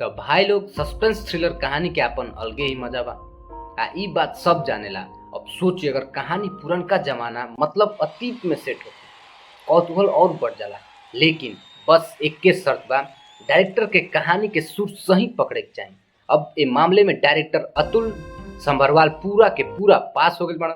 तो भाई लोग, सस्पेंस थ्रिलर कहानी के अपन अलगे ही मजा बा। ई बात सब जानेला। अब सोचिए, अगर कहानी पुरनका जमाना मतलब अतीत में सेट होती, कौतूहल और बढ़ जाला। लेकिन बस एक के शर्त बा, डायरेक्टर के कहानी के सुर सही पकड़े के चाहिए। अब ए मामले में डायरेक्टर अतुल संभरवाल पूरा के पूरा पास हो गए बड़ा।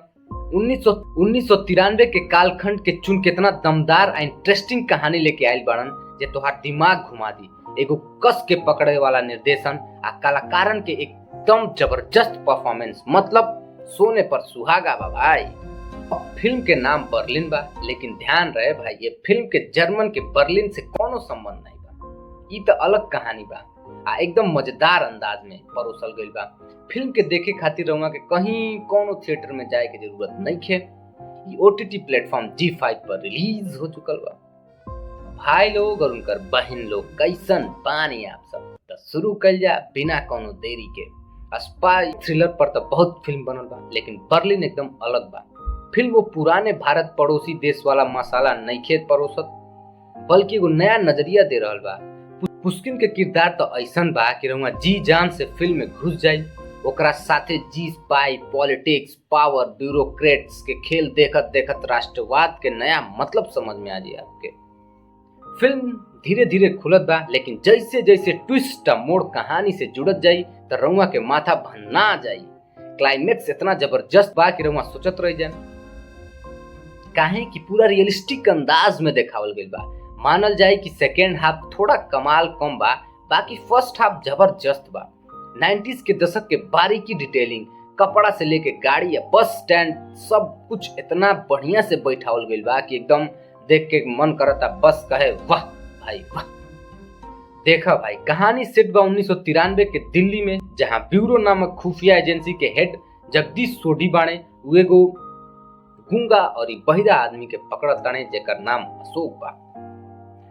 1993 के कालखंड के चुन कितना दमदार और इंटरेस्टिंग कहानी लेके आयल बड़न जे तोहार दिमाग घुमा दी। एगो कस के पकड़े वाला निर्देशन आ कलाकारन के एकदम जबरदस्त परफॉर्मेंस, मतलब सोने पर सुहागा बा भाई। फिल्म के नाम बर्लिन बा, लेकिन ध्यान रहे भाई, ये फिल्म के जर्मन के बर्लिन से कोनो संबंध नहीं बा। ई तो अलग कहानी बा आ एकदम मजेदार अंदाज में परोसल गइल बा। फिल्म के देखे खातिर रहुआ के कहीं कोनो थिएटर में जाए के जरूरत नहीं खे। ई OTT प्लेटफॉर्म G5 पर रिलीज हो चुकल बा। भाई लोग और उनकर बहन लोग कैसन पानी आप सब, तो शुरू कल जा बिना कोनो देरी के। स्पाई थ्रिलर पर तो बहुत फिल्म बनल बा, लेकिन बर्लिन एकदम अलग बा। फिल्म वो पुराने भारत पड़ोसी देश वाला मसाला नहीं खेत परोसत, बल्कि एगो नया नजरिया दे रहल बा। पुष्किन के किरदार तो ऐसन बा कि रहुआ जी जान से फिल्म में घुस जाई। ओकरा साथे जी स्पाई, पॉलिटिक्स, पावर, ब्यूरोक्रेट्स के खेल देखत देखत राष्ट्रवाद के नया मतलब समझ में आ जाए आपके। फिल्म धीरे धीरे खुलत बा, लेकिन जैसे जैसे ट्विस्ट मोड़ कहानी से जुड़त जाई तो रहुआ के माथा भन्ना जाई। क्लाइमेक्स इतना जबरदस्त बा कि रहुआ सोचत रह जाए काहे कि पूरा रियलिस्टिक अंदाज में देखावल गइल बा। मानल जाए कि सेकेंड हाफ थोड़ा कमाल कम बा, बाकी फर्स्ट हाफ जबरदस्त बा। 90s के दशक के बारीकी डिटेलिंग, कपड़ा से लेके गाड़ी या बस स्टैंड, सब कुछ इतना बढ़िया से बैठावल गइल बा कि एकदम देख के मन करता बस कहे वाह भाई वाह। देखा भाई, कहानी सेट बा 1993 के दिल्ली में, जहां ब्यूरो नामक खुफिया एजेंसी के हेड जगदीश सोढी बाणे। उ एगो गूंगा और बहिरा आदमी के पकड़त ताने जेकर नाम अशोक बा।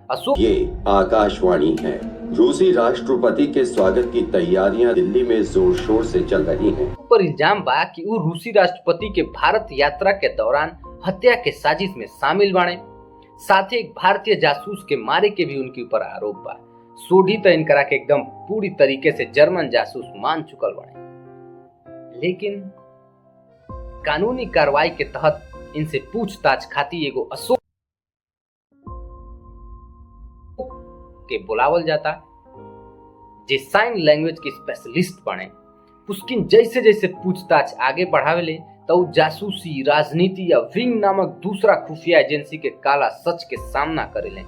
अशोक ये आकाशवाणी है। रूसी राष्ट्रपति के स्वागत की तैयारियां दिल्ली में जोर शोर से चल रही हैं। पर इल्जाम बा कि वो रूसी राष्ट्रपति के भारत यात्रा के दौरान हत्या के साजिश में शामिल बाणे। साथ ही एक भारतीय जासूस के मारे के भी उनके ऊपर आरोप बा। सोढी तो इनकरा के एकदम पूरी तरीके से जर्मन जासूस मान चुकल बाणे, लेकिन कानूनी कार्रवाई के तहत इनसे पूछताछ खाती एगो अशोक के बुलावल जाता, जे साइन लैंग्वेज के स्पेशलिस्ट बने। पुष्किन जैसे जैसे पूछताछ आगे बढ़ावेले तो जासूसी, राजनीति या विंग नामक दूसरा खुफिया एजेंसी के काला सच के सामना करेले।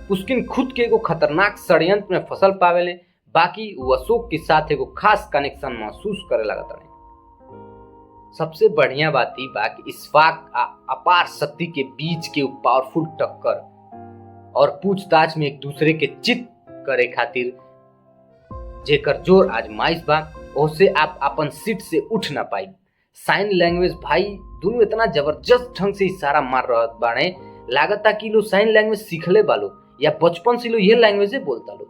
पुष्किन खुद के एगो खतरनाक षड्यंत्र में फसल पावेले, बाकी वो अशोक के साथ एगो खास कनेक्शन महसूस करे लगत रहे। सबसे बढ़िया बात ई बा कि इस्फाक आ अपार शक्ति के बीच के पावरफुल टक्कर और पूछताछ में एक दूसरे के चित करे खातिर जेकर जोर आजमाइश बा, ओसे आप अपन सीट से उठ ना पाई। साइन लैंग्वेज भाई, दोनों इतना जबरदस्त ढंग से इशारा मार रहत बाड़े, लागता कि लो साइन लैंग्वेज सीखले बालो या बचपन से लो ये लैंग्वेज बोलता लो।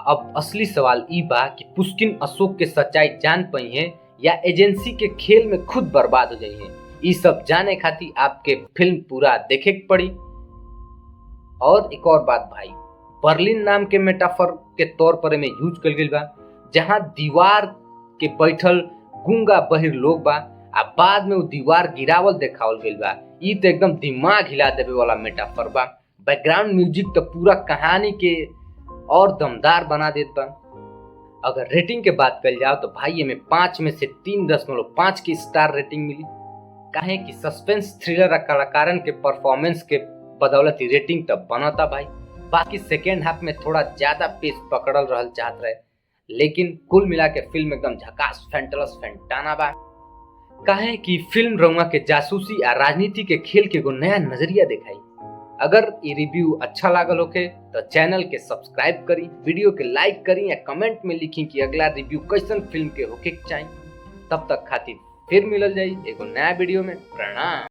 अब असली सवाल ई बा कि पुष्किन अशोक के सच्चाई जान पाई है या एजेंसी के खेल में खुद बर्बाद हो जाई है। ये सब जाने खातिर आपके फिल्म पूरा देखे के पड़ी। और एक और बात भाई, बर्लिन नाम के मेटाफर के तौर पर में यूज कल गई बा, जहां दीवार के बैठल गूंगा बहिर लोग बा आ बाद में वो दीवार गिरावल देखावल गइल बा। ई तो एकदम दिमाग हिला देवे वाला मेटाफर बा। बैकग्राउंड म्यूजिक तो पूरा कहानी के और दमदार बना देत बा। अगर रेटिंग के बात कल जाओ तो भाई ये में 5 में से 3.5 की स्टार रेटिंग मिली। काहे कि सस्पेंस थ्रिलर कलाकारन के परफॉर्मेंस के बदौलत ही रेटिंग तब बनता भाई। बाकी सेकेंड हाफ में थोड़ा ज्यादा पेस पकड़ल रहल चाहत रहे, लेकिन कुल मिला के फिल्म एकदम झकास फैंटलस फैंटाना बा। काहे कि फिल्म रउआ के जासूसी आ राजनीति के खेल के एगो नया नजरिया दिखाई। अगर ये रिव्यू अच्छा लागल होके तो चैनल के सब्सक्राइब करी, वीडियो के लाइक करी या कमेंट में लिखी कि अगला रिव्यू कैसन फिल्म के होके चाहिए। तब तक खातिर फिर मिलल जाई एगो नया वीडियो में। प्रणाम।